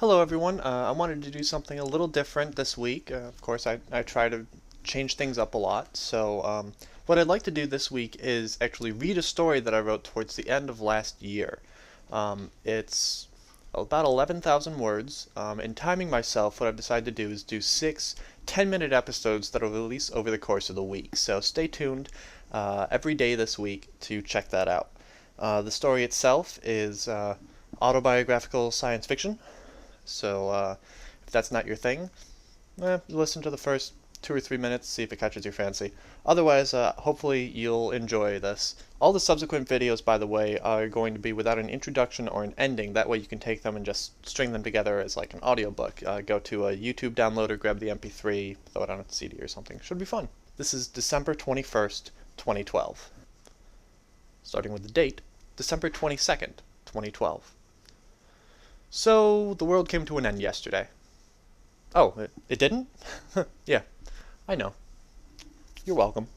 Hello everyone, I wanted to do something a little different this week. Of course, I try to change things up a lot, so what I'd like to do this week is actually read a story that I wrote towards the end of last year. It's about 11,000 words, and timing myself, what I've decided to do is do 6 10-minute episodes that will release over the course of the week. So stay tuned every day this week to check that out. The story itself is autobiographical science fiction. So if that's not your thing, listen to the first 2 or 3 minutes, see if it catches your fancy. Otherwise, hopefully you'll enjoy this. All the subsequent videos, by the way, are going to be without an introduction or an ending. That way you can take them and just string them together as like an audiobook. Go to a YouTube downloader, grab the MP3, throw it on a CD or something. Should be fun. This is December 21st, 2012. Starting with the date, December 22nd, 2012. So, the world came to an end yesterday. Oh, it didn't? Yeah, I know. You're welcome.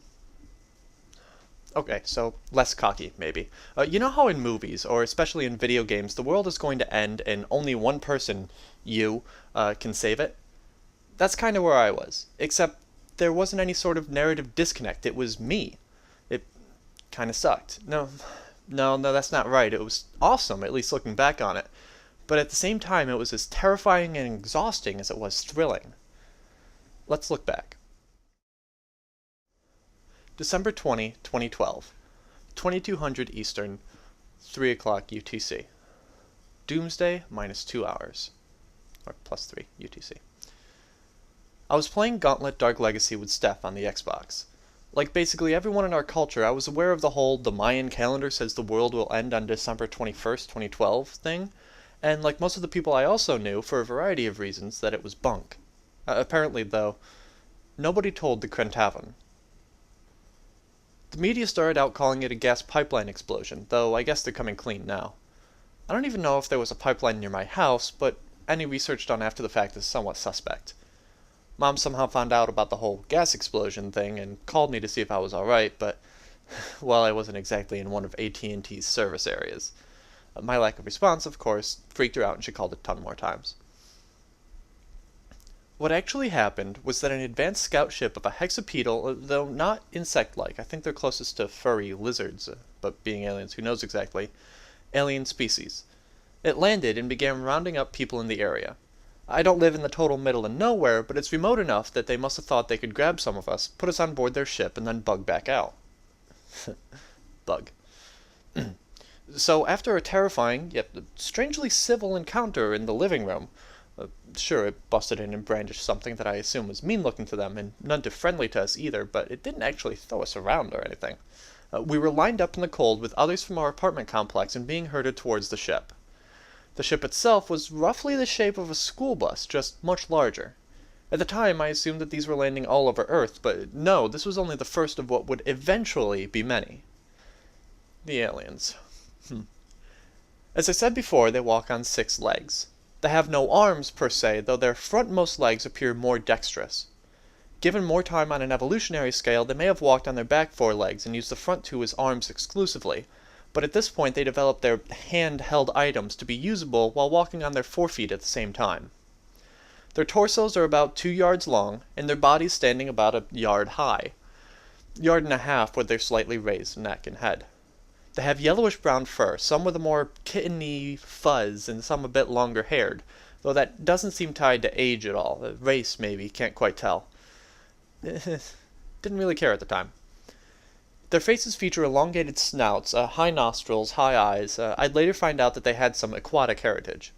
Okay, so less cocky, maybe. You know how in movies, or especially in video games, the world is going to end and only one person, you, can save it? That's kind of where I was, except there wasn't any sort of narrative disconnect. It was me. It kind of sucked. No, that's not right. It was awesome, at least looking back on it. But at the same time, it was as terrifying and exhausting as it was thrilling. Let's look back. December 20, 2012, 2200 Eastern, 3 o'clock UTC. Doomsday minus 2 hours, or plus 3 UTC. I was playing Gauntlet Dark Legacy with Steph on the Xbox. Like basically everyone in our culture, I was aware of the whole the Mayan calendar says the world will end on December 21st, 2012 thing. And like most of the people I also knew, for a variety of reasons, that it was bunk. Apparently, though, nobody told the kren'tavun. The media started out calling it a gas pipeline explosion, though I guess they're coming clean now. I don't even know if there was a pipeline near my house, but any research done after the fact is somewhat suspect. Mom somehow found out about the whole gas explosion thing and called me to see if I was alright, but, well, I wasn't exactly in one of AT&T's service areas. My lack of response, of course, freaked her out and she called a ton more times. What actually happened was that an advanced scout ship of a hexapedal, though not insect-like, I think they're closest to furry lizards, but being aliens, who knows exactly, alien species. It landed and began rounding up people in the area. I don't live in the total middle of nowhere, but it's remote enough that they must have thought they could grab some of us, put us on board their ship, and then bug back out. Bug. So after a terrifying, yet strangely civil encounter in the living room, sure, it busted in and brandished something that I assume was mean-looking to them, and none too friendly to us either, but it didn't actually throw us around or anything. We were lined up in the cold with others from our apartment complex and being herded towards the ship. The ship itself was roughly the shape of a school bus, just much larger. At the time, I assumed that these were landing all over Earth, but no, this was only the first of what would eventually be many. The aliens. As I said before, they walk on 6 legs. They have no arms, per se, though their frontmost legs appear more dexterous. Given more time on an evolutionary scale, they may have walked on their back 4 legs and used the front 2 as arms exclusively, but at this point they developed their hand-held items to be usable while walking on their 4 feet at the same time. Their torsos are about 2 yards long, and their bodies standing about a yard high. Yard and a half with their slightly raised neck and head. They have yellowish-brown fur, some with a more kitteny fuzz and some a bit longer-haired, though that doesn't seem tied to age at all. Race, maybe, can't quite tell. Didn't really care at the time. Their faces feature elongated snouts, high nostrils, high eyes. I'd later find out that they had some aquatic heritage.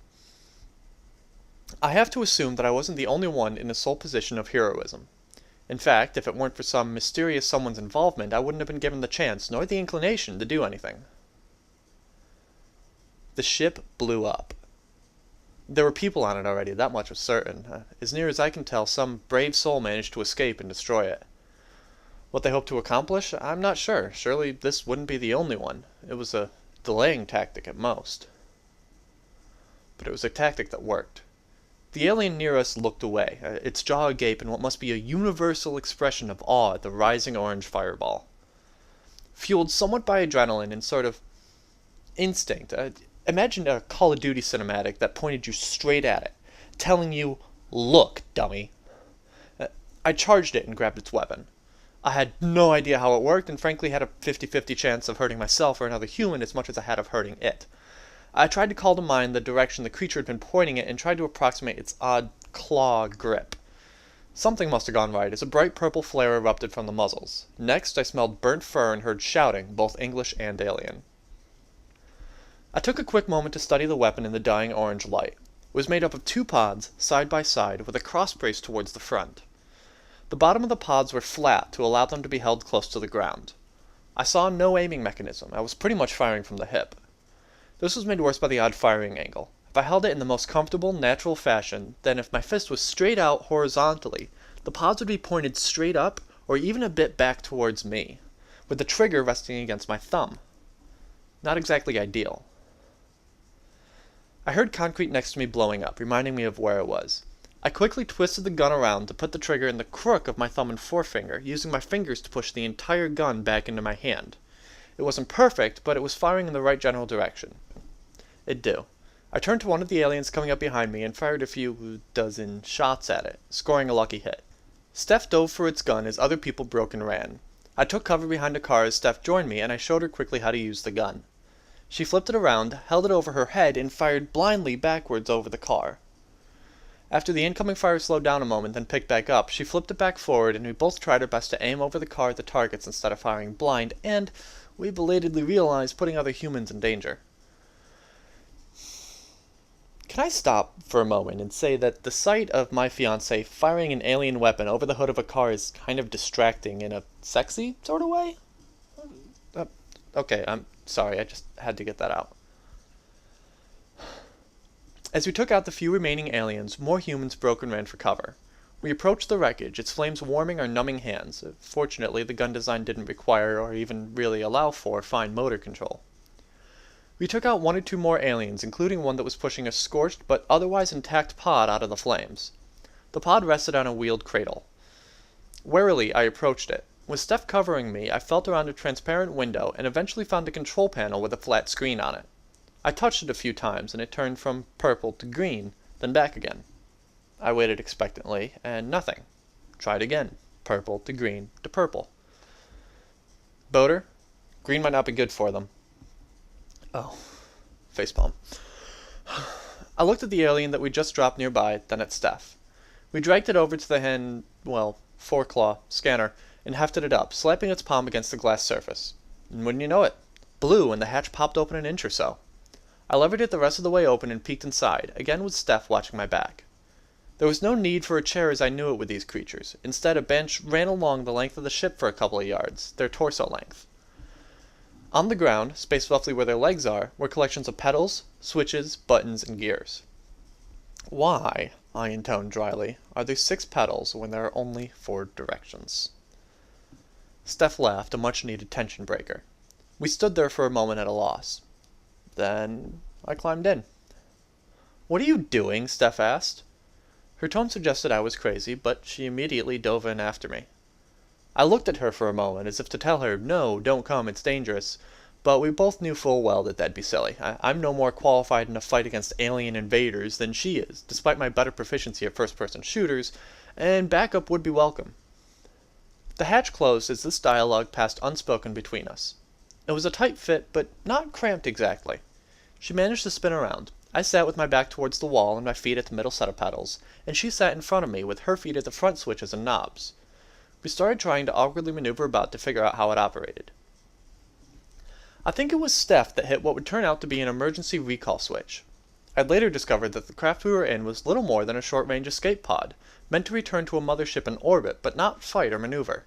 I have to assume that I wasn't the only one in the sole position of heroism. In fact, if it weren't for some mysterious someone's involvement, I wouldn't have been given the chance, nor the inclination, to do anything. The ship blew up. There were people on it already, that much was certain. As near as I can tell, some brave soul managed to escape and destroy it. What they hoped to accomplish, I'm not sure. Surely this wouldn't be the only one. It was a delaying tactic at most. But it was a tactic that worked. The alien near us looked away, its jaw agape in what must be a universal expression of awe at the rising orange fireball. Fueled somewhat by adrenaline and sort of instinct, Imagine a Call of Duty cinematic that pointed you straight at it, telling you, "Look, dummy." I charged it and grabbed its weapon. I had no idea how it worked and frankly had a 50-50 chance of hurting myself or another human as much as I had of hurting it. I tried to call to mind the direction the creature had been pointing it and tried to approximate its odd claw grip. Something must have gone right as a bright purple flare erupted from the muzzles. Next, I smelled burnt fur and heard shouting, both English and alien. I took a quick moment to study the weapon in the dying orange light. It was made up of two pods, side by side, with a cross brace towards the front. The bottom of the pods were flat to allow them to be held close to the ground. I saw no aiming mechanism. I was pretty much firing from the hip. This was made worse by the odd firing angle. If I held it in the most comfortable, natural fashion, then if my fist was straight out horizontally, the pods would be pointed straight up or even a bit back towards me, with the trigger resting against my thumb. Not exactly ideal. I heard concrete next to me blowing up, reminding me of where I was. I quickly twisted the gun around to put the trigger in the crook of my thumb and forefinger, using my fingers to push the entire gun back into my hand. It wasn't perfect, but it was firing in the right general direction. It'd do. I turned to one of the aliens coming up behind me and fired a few dozen shots at it, scoring a lucky hit. Steph dove for its gun as other people broke and ran. I took cover behind a car as Steph joined me, and I showed her quickly how to use the gun. She flipped it around, held it over her head, and fired blindly backwards over the car. After the incoming fire slowed down a moment, then picked back up, she flipped it back forward, and we both tried our best to aim over the car at the targets instead of firing blind, and we belatedly realized putting other humans in danger. Can I stop for a moment and say that the sight of my fiancée firing an alien weapon over the hood of a car is kind of distracting in a sexy sort of way? Okay, I'm sorry, I just had to get that out. As we took out the few remaining aliens, more humans broke and ran for cover. We approached the wreckage, its flames warming our numbing hands. Fortunately, the gun design didn't require or even really allow for fine motor control. We took out one or two more aliens, including one that was pushing a scorched but otherwise intact pod out of the flames. The pod rested on a wheeled cradle. Warily, I approached it. With Steph covering me, I felt around a transparent window and eventually found a control panel with a flat screen on it. I touched it a few times, and it turned from purple to green, then back again. I waited expectantly, and nothing. Tried again. Purple to green to purple. Boater, green might not be good for them. Oh. Facepalm. I looked at the alien that we just dropped nearby, then at Steph. We dragged it over to the four-claw scanner, and hefted it up, slapping its palm against the glass surface. And wouldn't you know it, blew, and the hatch popped open an inch or so. I levered it the rest of the way open and peeked inside, again with Steph watching my back. There was no need for a chair as I knew it with these creatures. Instead, a bench ran along the length of the ship for a couple of yards, their torso length. On the ground, spaced roughly where their legs are, were collections of pedals, switches, buttons, and gears. Why, I intoned dryly, are there 6 pedals when there are only 4 directions? Steph laughed, a much-needed tension breaker. We stood there for a moment at a loss. Then I climbed in. "What are you doing?" Steph asked. Her tone suggested I was crazy, but she immediately dove in after me. I looked at her for a moment, as if to tell her, "No, don't come, it's dangerous," but we both knew full well that that'd be silly. I'm no more qualified in a fight against alien invaders than she is, despite my better proficiency at first-person shooters, and backup would be welcome. The hatch closed as this dialogue passed unspoken between us. It was a tight fit, but not cramped exactly. She managed to spin around. I sat with my back towards the wall and my feet at the middle set of pedals, and she sat in front of me with her feet at the front switches and knobs. We started trying to awkwardly maneuver about to figure out how it operated. I think it was Steph that hit what would turn out to be an emergency recall switch. I'd later discovered that the craft we were in was little more than a short-range escape pod, meant to return to a mothership in orbit, but not fight or maneuver.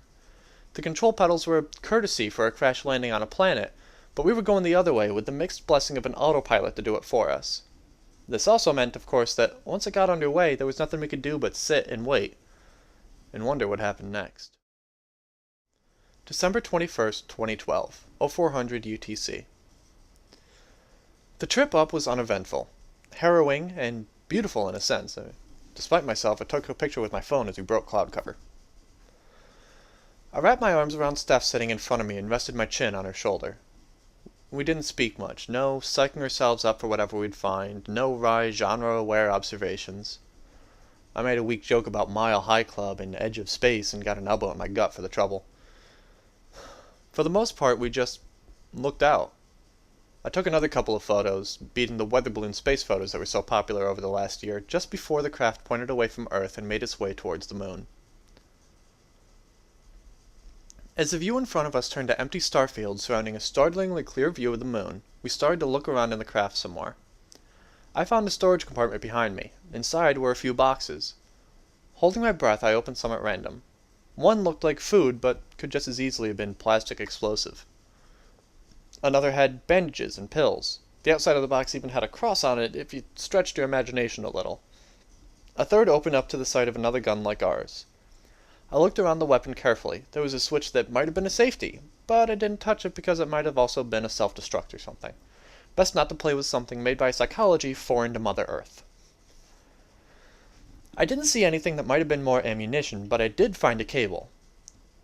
The control pedals were a courtesy for a crash landing on a planet, but we were going the other way with the mixed blessing of an autopilot to do it for us. This also meant, of course, that once it got underway, there was nothing we could do but sit and wait, and wonder what happened next. December 21st, 2012, 0400 UTC. The trip up was uneventful, harrowing, and beautiful in a sense. Despite myself, I took a picture with my phone as we broke cloud cover. I wrapped my arms around Steph sitting in front of me and rested my chin on her shoulder. We didn't speak much, no psyching ourselves up for whatever we'd find, no wry, genre-aware observations. I made a weak joke about Mile High Club and Edge of Space and got an elbow in my gut for the trouble. For the most part, we just looked out. I took another couple of photos, beating the weather balloon space photos that were so popular over the last year, just before the craft pointed away from Earth and made its way towards the moon. As the view in front of us turned to empty starfields surrounding a startlingly clear view of the moon, we started to look around in the craft some more. I found a storage compartment behind me. Inside were a few boxes. Holding my breath, I opened some at random. One looked like food, but could just as easily have been plastic explosive. Another had bandages and pills. The outside of the box even had a cross on it if you stretched your imagination a little. A third opened up to the side of another gun like ours. I looked around the weapon carefully. There was a switch that might have been a safety, but I didn't touch it because it might have also been a self-destruct or something. Best not to play with something made by psychology foreign to Mother Earth. I didn't see anything that might have been more ammunition, but I did find a cable.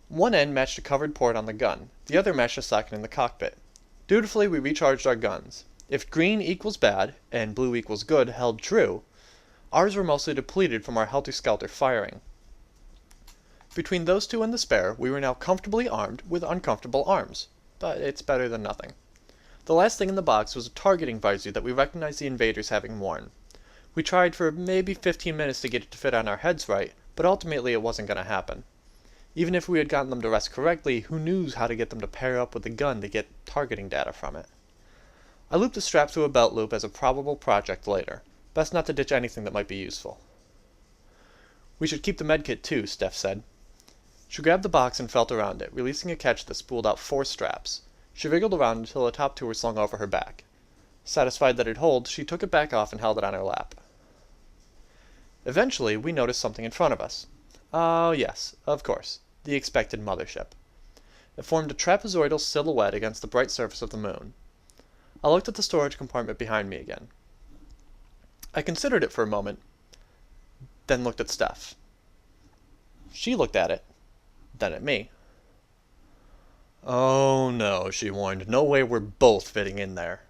One end matched a covered port on the gun, the other matched a socket in the cockpit. Dutifully, we recharged our guns. If green equals bad, and blue equals good held true, ours were mostly depleted from our helter-skelter firing. Between those two and the spare, we were now comfortably armed with uncomfortable arms, but it's better than nothing. The last thing in the box was a targeting visor that we recognized the invaders having worn. We tried for maybe 15 minutes to get it to fit on our heads right, but ultimately it wasn't going to happen. Even if we had gotten them to rest correctly, who knew how to get them to pair up with the gun to get targeting data from it. I looped the strap through a belt loop as a probable project later. Best not to ditch anything that might be useful. We should keep the medkit too, Steph said. She grabbed the box and felt around it, releasing a catch that spooled out 4 straps. She wriggled around until the top 2 were slung over her back. Satisfied that it'd hold, she took it back off and held it on her lap. Eventually, we noticed something in front of us. Oh yes, of course, the expected mothership. It formed a trapezoidal silhouette against the bright surface of the moon. I looked at the storage compartment behind me again. I considered it for a moment, then looked at Steph. She looked at it, then at me. "Oh no," she warned. "No way we're both fitting in there."